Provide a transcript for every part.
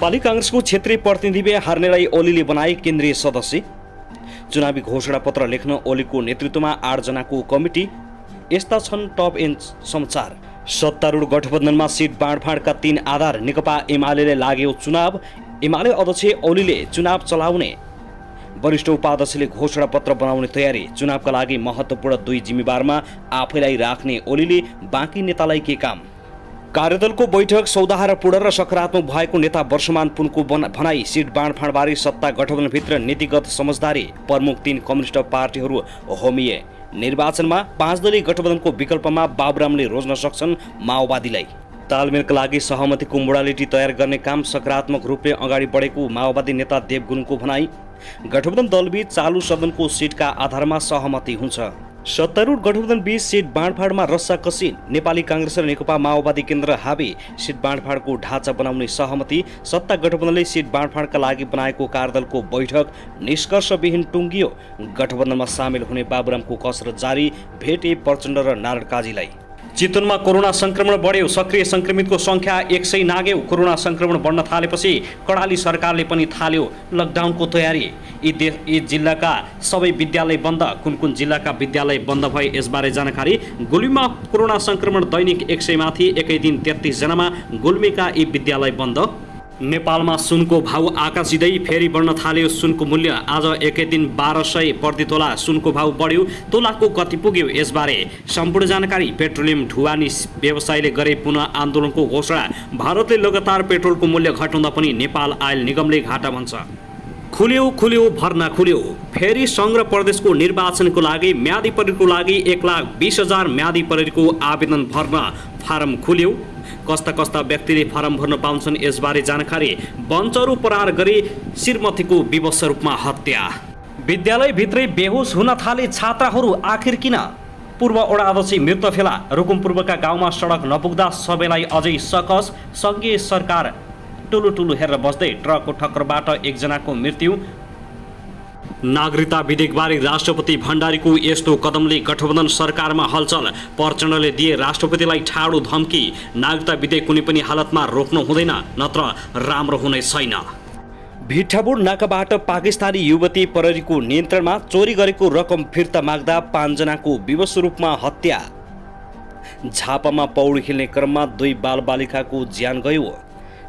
नेपाली कांग्रेसको क्षेत्रीय प्रतिनिधिले हार्नेलाई ओलीले बनाए केन्द्रीय सदस्य। चुनावी घोषणा पत्र लेख्न ओलीको नेतृत्वमा 8 जनाको कमिटी। यस्ता छन् टप एन्ड समाचार। सत्तारूढ गठबन्धनमा सिट बाँडफाँडका 3 आधार। नेकपा एमाले लाग्यो चुनाव। एमाले अध्यक्ष ओलीले चुनाव चलाउने, वरिष्ठ उपाध्यक्षले घोषणा पत्र बनाउने तयारी। चुनावका लागि महत्त्वपूर्ण 2 जिम्मेवारमा आफैलाई राख्ने ओलीले बाँकी नेतालाई के काम। कार्यदलको बैठक सौदाहारपूर्ण र सकारात्मक भएको नेता वर्षमान पुनको भनाई। सिट बाँडफाँडबारे सत्ता गठबन्धनभित्र नीतिगत समझदारी। प्रमुख 3 कम्युनिस्ट पार्टीहरू होमिए। निर्वाचनमा 5 दलीय गठबन्धनको विकल्पमा बाबुरामले रोज्न सक्छन् माओवादीलाई। तालमेलका लागि सहमतिको मोडालिटी तयार गर्ने काम सकारात्मक रूपले अगाडि बढेको माओवादी नेता देव गुरुङको भनाई। गठबन्धन दलबीच चालु सदनको सिटका आधारमा सहमति हुन्छ। सत्तारूढ गठबन्धन बीच सिट बाँडफाँडमा रस्साकसी। नेपाली कांग्रेस र नेकपा माओवादी केन्द्र हाबी। सिट बाँडफाँडको ढाँचा बनाउने सहमति। सत्ता गठबन्धनले सिट बाँडफाँडका लागि बनाएको कार्यदलको बैठक निष्कर्षविहीन टुङ्गियो। गठबन्धनमा सामेल हुने बाबुरामको कसरत जारी। भेटे प्रचण्ड र नारायण काजीलाई। चितवनमा कोरोना संक्रमण बढ्यो। सक्रिय संक्रमितको संख्या 100 नाग्यो। कोरोना संक्रमण बढ्न थालेपछि कर्णाली सरकारले पनि थाल्यो लकडाउनको तयारी। यी जिल्लाका सबै विद्यालय बन्द। कुन जिल्लाका विद्यालय बन्द भए यसबारे जानकारी। गुल्मीमा कोरोना संक्रमण दैनिक 100 माथि। एकै दिन 33 जनामा गुल्मीका यी विद्यालय बन्द। नेपालमा सुनको भाउ आकाशिँदै फेरि बढ्न थाल्यो सुनको मूल्य। आज एकै दिन 1200 प्रति तोला सुनको भाउ बढ्यो। तोलाको कति पुग्यो यसबारे सम्पूर्ण जानकारी। पेट्रोलियम ढुवानी व्यवसायीले गरे पुनः आन्दोलनको घोषणा। भारतले लगातार पेट्रोलको मूल्य घटाउँदा पनि नेपाल आयल निगमले घाटा भन्छ। खुल्यो भर्ना खुल्यो। फेरि सङ्घ र प्रदेशको निर्वाचनको लागि म्यादी प्रहरीको लागि 1,20,000 म्यादी प्रहरीको आवेदन भर्न फारम खुल्यो। कस्ता व्यक्तिले फारम भर्न पाउँछन् यसबारे जानकारी। बन्चहरू प्रहार गरी श्रीमतीको विवश रूपमा हत्या। विद्यालयभित्रै बेहोस हुन थाले छात्राहरू आखिर किन। पूर्व वडा अध्यक्ष मृत फेला। रुकुम पूर्वका गाउँमा सडक नपुग्दा सबैलाई अझै सकस। सङ्घीय सरकार टुलु हेरेर बस्दै ट्रकको ठक्करबाट 1 जनाको मृत्यु। नागरिकता विधेयकबारे राष्ट्रपति भण्डारीको यस्तो कदमले गठबन्धन सरकारमा हलचल। प्रचण्डले दिए राष्ट्रपतिलाई ठाडो धम्की। नागरिकता विधेयक कुनै पनि हालतमा रोक्नु हुँदैन, नत्र राम्रो हुने छैन। भिट्ठाबुड नाकाबाट पाकिस्तानी युवती प्रहरीको नियन्त्रणमा। चोरी गरेको रकम फिर्ता माग्दा 5 जनाको विवश रूपमा हत्या। झापामा पौडी खेल्ने क्रममा 2 बालबालिकाको ज्यान गयो।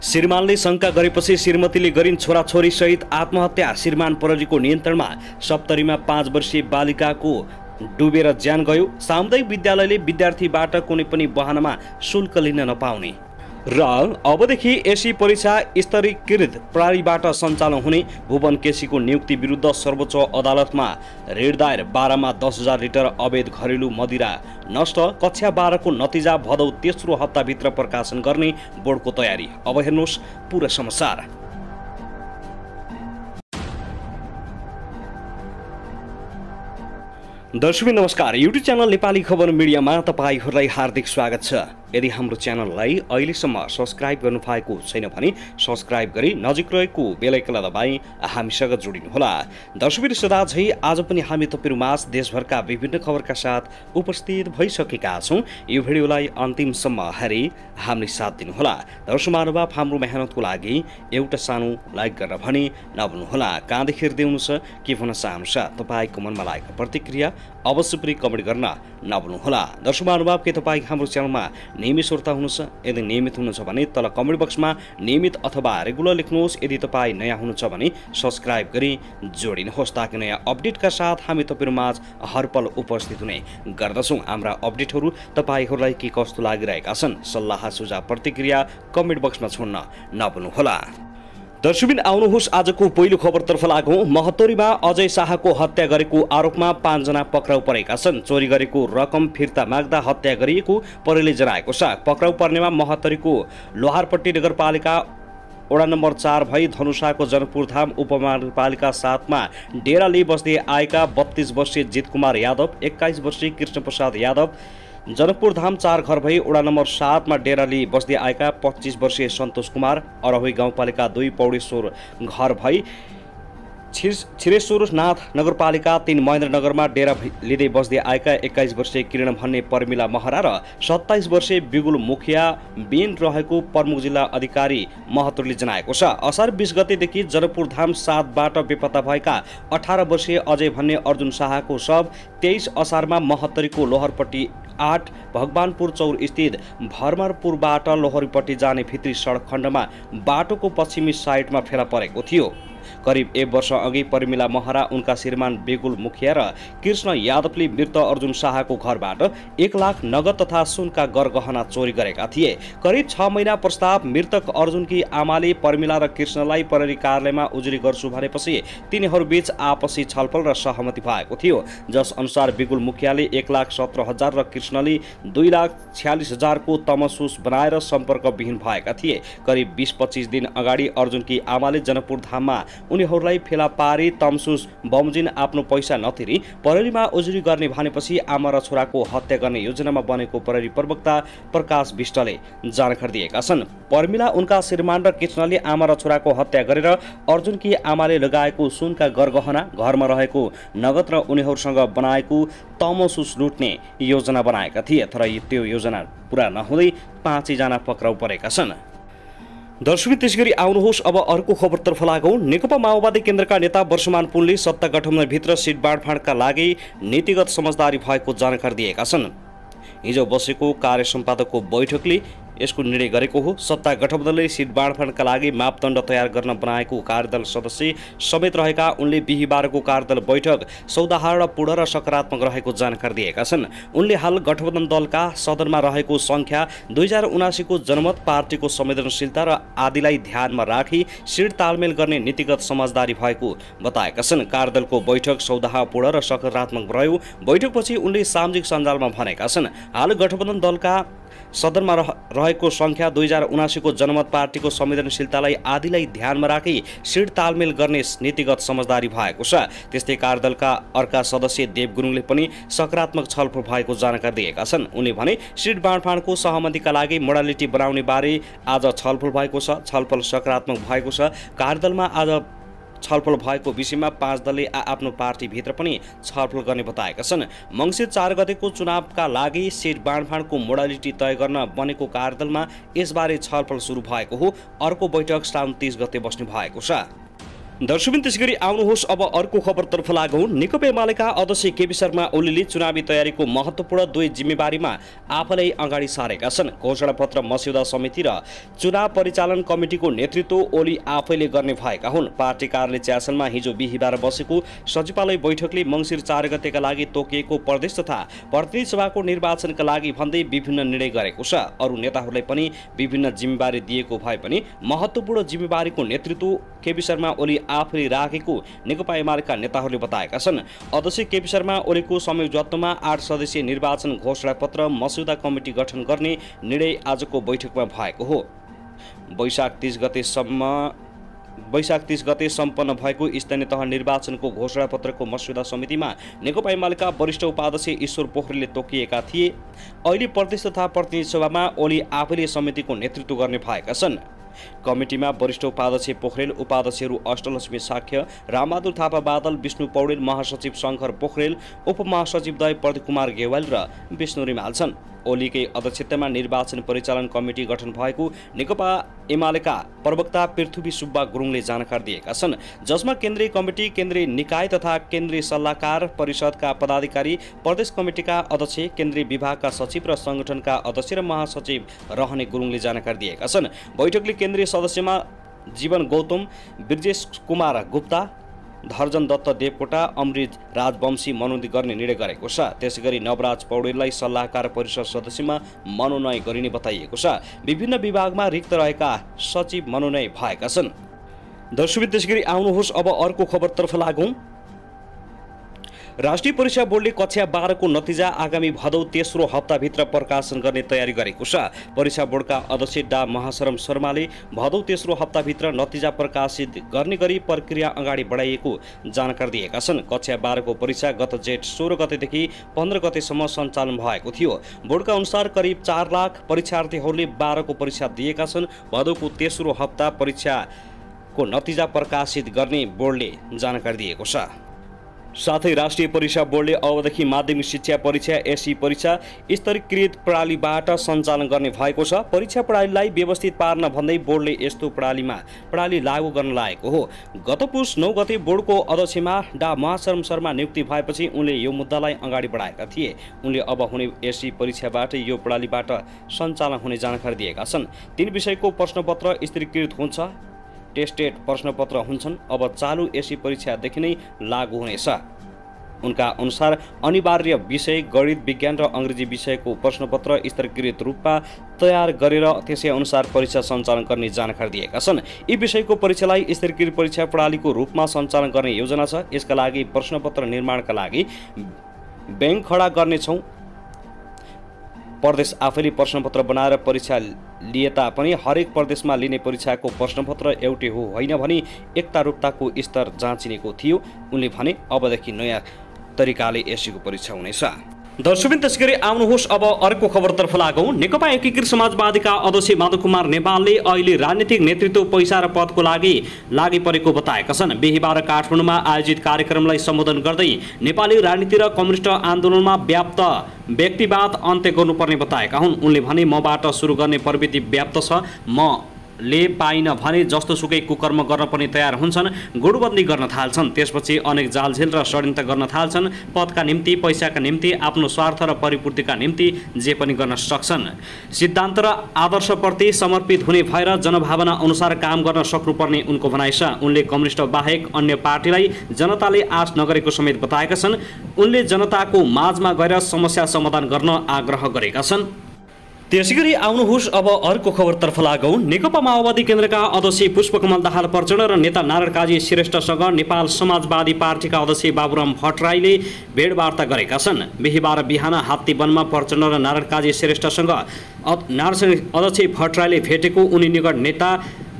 श्रीमानले शङ्का गरेपछि श्रीमतीले गरिन् छोराछोरी सहित आत्महत्या। श्रीमान प्रहरीको नियन्त्रणमा। सप्तरीमा 5 वर्षीय बालिकाको डुबेर ज्यान गयो। सामुदायिक विद्यालयले विद्यार्थीबाट कुनै पनि बहानामा शुल्क लिन नपाउने र अबदेखि एसी परीक्षा स्तरीकृत प्रणालीबाट सञ्चालन हुने। भुवन केसीको नियुक्ति विरुद्ध सर्वोच्च अदालतमा रिट दायर। 12मा 10,000 लिटर अवैध घरेलु मदिरा नष्ट। कक्षा 12को नतिजा भदौ तेस्रो हप्ताभित्र प्रकाशन गर्ने बोर्डको तयारी। अब हेर्नुहोस् पुरा समाचार। दर्शक नमस्कार। युट्युब च्यानल नेपाली खबर मिडियामा तपाईहरूलाई हार्दिक स्वागत छ। यदि हाम्रो च्यानललाई अहिलेसम्म सब्स्क्राइब गर्नुभएको छैन भने सब्स्क्राइब गरी नजिक रहेको बेल आइकनलाई दबाई हामीसँग जोडिनुहोला। दर्शकबिर सदा झै आज पनि हामी तपाईहरुमाझ देशभरका विभिन्न खबरका साथ उपस्थित भइसकेका छौं। यो भिडियोलाई अन्तिमसम्म हेरी हामीले साथ दिनुहोला। दर्शक महानुभाव, हाम्रो मेहनतको लागि एउटा सानो लाइक गर्न भने नभुल्नुहोला। कहाँदेखि हेर्दै हुनुहुन्छ, के भन्न चाहनुहुन्छ, तपाईको मनमा लागेको प्रतिक्रिया अवश्य पनि कमेन्ट गर्न नभुल्नुहोला। दर्शक महानुभाव, के तपाईँ हाम्रो च्यानलमा नियमित श्रोता हुनुहुन्छ? यदि नियमित हुनुहुन्छ भने तल कमेन्ट बक्समा नियमित अथवा रेगुलर लेख्नुहोस्। यदि तपाईँ नयाँ हुनुहुन्छ भने सब्स्क्राइब गरी जोडिनुहोस् ताकि नयाँ अपडेटका साथ हामी तपाईहरुमाझ हरपल उपस्थित हुने गर्दछौँ। हाम्रा अपडेटहरू तपाईहरूलाई के कस्तो लागिरहेका छन्, सल्लाह सुझाव प्रतिक्रिया कमेन्ट बक्समा छोड्न नभुल्नुहोला। दर्शकबिन आउनुहोस् आजको पहिलो खबरतर्फ लागौं। महतौरीमा अजय शाहको हत्या गरेको आरोपमा 5 जना पक्राउ परेका छन्। चोरी गरेको रकम फिर्ता माग्दा हत्या गरिएको प्रहरीले जनाएको छ। पक्राउ पर्नेमा महतौरीको लोहारपट्टी नगरपालिका वडा नम्बर 4 भई धनुषाको जनकपुरधाम उपमहानगरपालिका 7 मा डेरा लिई बस्दै आएका 32 वर्षीय जितकुमार यादव, 21 वर्षीय कृष्णप्रसाद यादव, जनकपुरधाम 4 घर भई वडा नम्बर 7 मा डेरा लिई बस्दै आएका 25 वर्षीय सन्तोष कुमार, अरहोई गाउँपालिका 2 पौडेश्वर घर भई छिरेश्वरनाथ नगरपालिका 3 महेन्द्रनगरमा डेरा लिँदै बस्दै आएका 21 वर्षीय किरण भन्ने पर्मिला महरा र 27 वर्षीय बिगुल मुखिया बिन रहेको प्रमुख जिल्ला अधिकारी महतोले जनाएको छ। असार 20 गतेदेखि जनकपुर धाम 7बाट बेपत्ता भएका 18 वर्षीय अजय भन्ने अर्जुन शाहको शव 23 असारमा महत्तरीको लोहरपट्टि 8 भगवानपुर चौर स्थित भरमरपुरबाट लोहरीपट्टि जाने भित्री सडक खण्डमा बाटोको पश्चिमी साइडमा फेला परेको थियो। करिब 1 वर्ष अघि पर्मिला महरा, उनका श्रीमान बेगुल मुखिया र कृष्ण यादवले मृत अर्जुन शाहको घरबाट 1 लाख नगद तथा सुनका गरगहना चोरी गरेका थिए। करिब 6 महिना पश्चात मृतक अर्जुनकी आमाले पर्मिला र कृष्णलाई प्रहरी कार्यालयमा उजुरी गर्छु भनेपछि तिनीहरूबीच आपसी छलफल र सहमति भएको थियो, जस अनुसार बेगुल मुखियाले 1,17,000 र कृष्णले 2,46,000 को तमसुस बनाएर सम्पर्कविहीन भएका थिए। करिब 20-25 दिन अगाडि अर्जुनकी आमाले जनकपुर धाममा उनीहरूलाई फेला पारी तमसुस बमोजिम आफ्नो पैसा नतिरी प्रहरीमा उजुरी गर्ने भनेपछि आमा र छोराको हत्या गर्ने योजनामा बनेको प्रहरी प्रवक्ता प्रकाश विष्टले जानकारी दिएका छन्। पर्मिला, उनका श्रीमान र कृष्णले आमा र छोराको हत्या गरेर अर्जुनकी आमाले लगाएको सुनका गरगहना, घरमा रहेको नगद र उनीहरूसँग बनाएको तमसुस लुट्ने योजना बनाएका थिए। तर त्यो योजना पूरा नहुँदै 5 जना पक्राउ परेका छन्। दर्शक, त्यसगरी आउनुहोस् अब अर्को खबरतर्फ लागौं। नेकपा माओवादी केन्द्रका नेता वर्षमान पुनले सत्ता गठबन्धनभित्र सिट बाँडफाँडका लागि नीतिगत समझदारी भएको जानकारी दिएका छन्। हिजो बसेको कार्य सम्पादकको बैठकले यसको निर्णय गरेको हो। सत्ता गठबन्धनले सिट बाँडफाँडका लागि मापदण्ड तयार गर्न बनाएको कार्यदल सदस्य समेत रहेका उनले बिहीबारको कार्यदल बैठक सौदाहार र पूर्ण र सकारात्मक रहेको जानकारी दिएका छन्। उनले हाल गठबन्धन दलका सदनमा रहेको संख्या 2079 को जनमत, पार्टीको संवेदनशीलता र आदिलाई ध्यानमा राखी सिट तालमेल गर्ने नीतिगत समझदारी भएको बताएका छन्। कार्यदलको बैठक सौदाहार पूर्ण र सकारात्मक रह्यो। बैठकपछि उनले सामाजिक सञ्जालमा भनेका छन्, हाल गठबन्धन दलका सदनमा रहेको संख्या 2079 को जनमत, पार्टीको संवेदनशीलतालाई आदिलाई ध्यानमा राखी सिट तालमेल गर्ने नीतिगत समझदारी भएको छ। त्यस्तै कार्यदलका अर्का सदस्य देव गुरुङले पनि सकारात्मक छलफल भएको जानकारी दिएका छन्। उनले भने सिट बाँडफाँडको सहमतिका लागि मोडालिटी बनाउने बारे आज छलफल भएको छ। छलफल सकारात्मक भएको छ। कार्यदलमा आज छलफल भएको विषयमा 5 दलले आफ्नो पार्टीभित्र पनि छलफल गर्ने बताएका छन्। मङ्सिर 4 गतेको चुनावका लागि सिट बाँडफाँडको मोडालिटी तय गर्न बनेको कार्यदलमा यसबारे छलफल सुरु भएको हो। अर्को बैठक साउन 30 गते बस्ने भएको छ। दर्शकबिन, त्यसगरी आउनुहोस् अब अर्को खबरतर्फ लागौं। नेकपा एमालेका अध्यक्ष केपी शर्मा ओलीले चुनावी तयारीको महत्त्वपूर्ण 2 जिम्मेवारीमा आफैलाई अगाडि सारेका छन्। घोषणापत्र मस्यौदा समिति र चुनाव परिचालन कमिटिको नेतृत्व ओली आफैले गर्ने भएका हुन्। पार्टी कार्यालय च्यासनमा हिजो बिहीबार बसेको सचिवालय बैठकले मङ्सिर 4 गतेका लागि तोकिएको प्रदेश तथा प्रतिनिधि सभाको निर्वाचनका लागि भन्दै विभिन्न निर्णय गरेको छ। अरू नेताहरूलाई पनि विभिन्न जिम्मेवारी दिएको भए पनि महत्त्वपूर्ण जिम्मेवारीको नेतृत्व केपी शर्मा ओली आफैले राखेको नेकपा एमालेका नेताहरूले बताएका छन्। अध्यक्ष केपी शर्मा ओलीको संयोजकत्वमा 8 सदस्यीय निर्वाचन घोषणापत्र मस्यौदा कमिटी गठन गर्ने निर्णय आजको बैठकमा भएको हो। वैशाख 30 गते सम्पन्न भएको स्थानीय तह निर्वाचनको घोषणापत्रको मस्यौदा समितिमा नेकपा एमालेका वरिष्ठ उपाध्यक्ष ईश्वर पोखरेलले तोकिएका थिए। अहिले प्रदेश तथा प्रतिनिधि सभामा ओली आफैले समितिको नेतृत्व गर्ने भएका छन्। कमिटीमा वरिष्ठ उपाध्यक्ष पोखरेल, उपाध्यक्षहरू अष्टलक्ष्मी साक्य, रामबहादुर थापा बादल, विष्णु पौडेल, महासचिव शङ्कर पोखरेल, उपमहासचिव दय प्रदीप कुमार गेवाल र विष्णु रिमाल छन्। ओलीकै अध्यक्षतामा निर्वाचन परिचालन कमिटी गठन भएको नेकपा एमालेका प्रवक्ता पृथ्वी सुब्बा गुरुङले जानकारी दिएका छन्, जसमा केन्द्रीय कमिटी, केन्द्रीय निकाय तथा केन्द्रीय सल्लाहकार परिषदका पदाधिकारी, प्रदेश कमिटीका अध्यक्ष, केन्द्रीय विभागका सचिव र संगठनका अध्यक्ष र महासचिव रहने गुरुङले जानकारी दिएका छन्। बैठकले केन्द्रीय सदस्यमा जीवन गौतम, ब्रिजेश कुमार गुप्ता, धर्जन दत्त देवकोटा, अमृत राजवंशी मनोनित गर्ने निर्णय गरेको छ। त्यसैगरी नवराज पौडेललाई सल्लाहकार परिषद सदस्यमा मनोनयन गरिने बताइएको छ। विभिन्न विभागमा रिक्त रहेका सचिव मनोनयन भएका छन्। दर्शक, त्यसैगरी आउनुहोस् अब अर्को खबरतर्फ लागौं। राष्ट्रिय परीक्षा बोर्डले कक्षा 12 को नतिजा आगामी भदौ तेस्रो हप्ताभित्र प्रकाशन गर्ने तयारी गरेको छ। परीक्षा बोर्डका अध्यक्ष डा महाशरम शर्माले भदौ तेस्रो हप्ताभित्र नतिजा प्रकाशित गर्ने गरी प्रक्रिया अगाडि बढाइएको जानकारी दिएका छन्। कक्षा 12 को परीक्षा गत जेठ 16 गतेदेखि 15 गतेसम्म सञ्चालन भएको थियो। बोर्डका अनुसार करिब 4 लाख परीक्षार्थीहरूले 12 को परीक्षा दिएका छन्। भदौको तेस्रो हप्ता परीक्षा को नतिजा प्रकाशित गर्ने बोर्डले जानकारी दिएको छ। साथै राष्ट्रिय परीक्षा बोर्डले अबदेखि माध्यमिक शिक्षा परीक्षा एसई परीक्षा स्तरीकृत प्रणालीबाट सञ्चालन गर्ने भएको छ। परीक्षा प्रणालीलाई व्यवस्थित पार्न भन्दै बोर्डले यस्तो प्रणाली लागू गर्न लागेको हो। गत पुस 9 गते बोर्डको अध्यक्षमा डा महाशरम शर्मा नियुक्ति भएपछि उनले यो मुद्दालाई अगाडि बढाएका थिए। उनले अब हुने एसई परीक्षाबाट यो प्रणालीबाट सञ्चालन हुने जानकारी दिएका छन्। 3 विषयको प्रश्नपत्र स्तरीकृत हुन्छ, टेस्टेड प्रश्नपत्र हुन्छन्। अब चालु एसई परीक्षादेखि नै लागू हुनेछ। उनका अनुसार अनिवार्य विषय गणित, विज्ञान र अङ्ग्रेजी विषयको प्रश्नपत्र स्तरीकृत रूपमा तयार गरेर त्यसै अनुसार परीक्षा सञ्चालन गर्ने जानकारी दिएका छन्। यी विषयको परीक्षालाई स्तरीकृत परीक्षा प्रणालीको रूपमा सञ्चालन गर्ने योजना छ। यसका लागि प्रश्नपत्र निर्माणका लागि ब्याङ्क खडा गर्नेछौँ। प्रदेश आफैले प्रश्नपत्र बनाएर परीक्षा लिए तापनि हरेक प्रदेशमा लिने परीक्षाको प्रश्नपत्र एउटै होइन भनी एकतारूपताको स्तर जाँचिनेको थियो। उनले भने अबदेखि नयाँ तरिकाले एसईको परीक्षा हुनेछ। दर्शकबिन त्यसैगरी आउनुहोस् अब अर्को खबरतर्फ लागौँ। नेकपा एकीकृत समाजवादीका अध्यक्ष माधव कुमार नेपालले अहिले राजनीतिक नेतृत्व पैसा र पदको लागि परेको बताएका छन्। बिहीबार काठमाडौँमा आयोजित कार्यक्रमलाई सम्बोधन गर्दै नेपाली राजनीति र कम्युनिस्ट आन्दोलनमा व्याप्त व्यक्तिवाद अन्त्य गर्नुपर्ने बताएका हुन्। उनले भने मबाट सुरु गर्ने प्रवृत्ति व्याप्त छ। ले पाइन भने जस्तोसुकै कुकर्म गर्न पनि तयार हुन्छन्। गुटबन्दी गर्न थाल्छन्। त्यसपछि अनेक जालझेल र षड्यन्त्र गर्न थाल्छन्। पदका निम्ति, पैसाका निम्ति, आफ्नो स्वार्थ र परिपूर्तिका निम्ति जे पनि गर्न सक्छन्। सिद्धान्त र आदर्शप्रति समर्पित हुने भएर जनभावना अनुसार काम गर्न सक्नुपर्ने उनको भनाइ छ। उनले कम्युनिस्ट बाहेक अन्य पार्टीलाई जनताले आश नगरेको समेत बताएका छन्। उनले जनताको माझमा गएर समस्या समाधान गर्न आग्रह गरेका छन्। त्यसैगरी आउनुहोस् अब अर्को खबरतर्फ लागौँ। नेकपा माओवादी केन्द्रका अध्यक्ष पुष्पकमल दाहाल प्रचण्ड र नेता नारायण काजी श्रेष्ठसँग नेपाल समाजवादी पार्टीका अध्यक्ष बाबुराम भट्टराईले भेटवार्ता गरेका छन्। बिहीबार बिहान हात्तीवनमा प्रचण्ड र नारायण काजी श्रेष्ठसँग अध्यक्ष भट्टराईले भेटेको उनी निकट नेता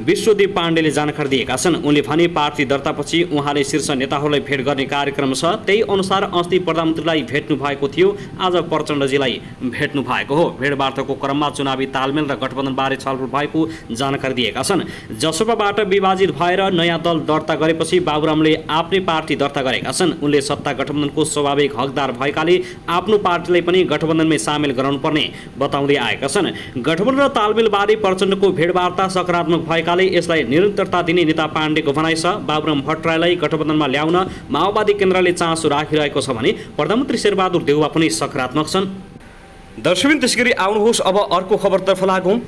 विश्वदीप पाण्डेले जानकारी दिएका छन्। उनले भने पार्टी दर्तापछि उहाँले शीर्ष नेताहरूलाई भेट गर्ने कार्यक्रम छ। त्यही अनुसार अस्ति प्रधानमन्त्रीलाई भेट्नु भएको थियो, आज प्रचण्डजीलाई भेट्नु भएको हो। भेटवार्ताको क्रममा चुनावी तालमेल र गठबन्धनबारे छलफल भएको जानकारी दिएका छन्। जसपाबाट विभाजित भएर नयाँ दल दर्ता गरेपछि बाबुरामले आफ्नै पार्टी दर्ता गरेका छन्। उनले सत्ता गठबन्धनको स्वाभाविक हकदार भएकाले आफ्नो पार्टीलाई पनि गठबन्धनमै सामेल गराउनुपर्ने बताउँदै आएका छन्। गठबन्धन र तालमेलबारे प्रचण्डको भेटवार्ता सकारात्मक भएकाले यसलाई निरन्तरता दिने नेता पाण्डेको भनाइ छ। बाबुराम भट्टराईलाई गठबन्धनमा ल्याउन माओवादी केन्द्रले चासो राखिरहेको छ भने प्रधानमन्त्री शेरबहादुर देउवा पनि सकारात्मक छन्। दर्शकबिन त्यसैगरी आउनुहोस् अब अर्को खबरतर्फ लागौँ।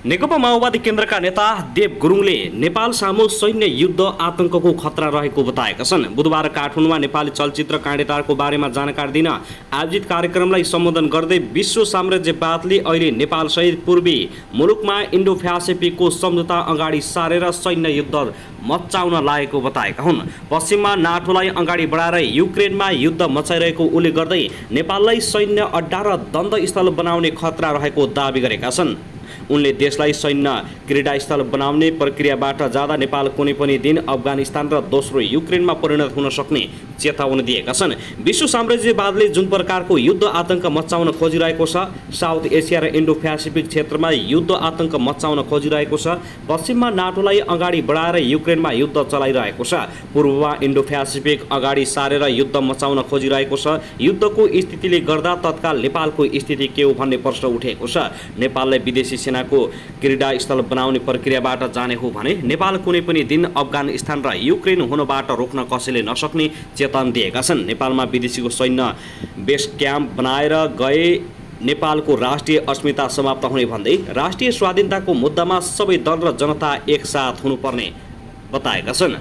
नेकपा माओवादी केन्द्रका नेता देव गुरुङले नेपाल सामु सैन्य युद्ध आतंकको खतरा रहेको बताएका छन्। बुधबार काठमाडौँमा नेपाली चलचित्र काँडेदारको बारेमा जानकारी दिन आयोजित कार्यक्रमलाई सम्बोधन गर्दै विश्व साम्राज्यवादले अहिले नेपालसहित पूर्वी मुलुकमा इन्डो प्यासिफिकको सम्झौता अगाडि सारेर सैन्य युद्ध मचाउन लागेको बताएका हुन्। पश्चिममा नाटोलाई अगाडि बढाएर युक्रेनमा युद्ध मचाइरहेको उल्लेख गर्दै नेपाललाई सैन्य अड्डा र द्वन्द्वस्थल बनाउने खतरा रहेको दावी गरेका छन्। उनले देशलाई सैन्य क्रीडास्थल बनाउने प्रक्रियाबाट जाँदा नेपाल कुनै पनि दिन अफगानिस्तान र दोस्रो युक्रेनमा परिणत हुन सक्ने चेतावनी दिएका छन्। विश्व साम्राज्यवादले जुन प्रकारको युद्ध आतंक मचाउन खोजिरहेको छ, साउथ एसिया र इन्डो प्यासिफिक क्षेत्रमा युद्ध आतंक मचाउन खोजिरहेको छ, पश्चिममा नाटोलाई अगाडि बढाएर युक्रेनमा युद्ध चलाइरहेको छ, पूर्वमा इन्डो प्यासिफिक अगाडि सारेर युद्ध मचाउन खोजिरहेको छ, युद्धको स्थितिले गर्दा तत्काल नेपालको स्थिति के हो भन्ने प्रश्न उठेको छ। नेपाललाई विदेशी सेनाको क्रीडास्थल बनाउने प्रक्रियाबाट जाने हो भने नेपाल कुनै पनि दिन अफगानिस्तान र युक्रेन हुनबाट रोक्न कसैले नसक्ने चेतावनी दिएका छन्। नेपालमा विदेशीको सैन्य बेस क्याम्प बनाएर गए नेपालको राष्ट्रिय अस्मिता समाप्त हुने भन्दै राष्ट्रिय स्वाधीनताको मुद्दामा सबै दल र जनता एकसाथ हुनुपर्ने बताएका छन्।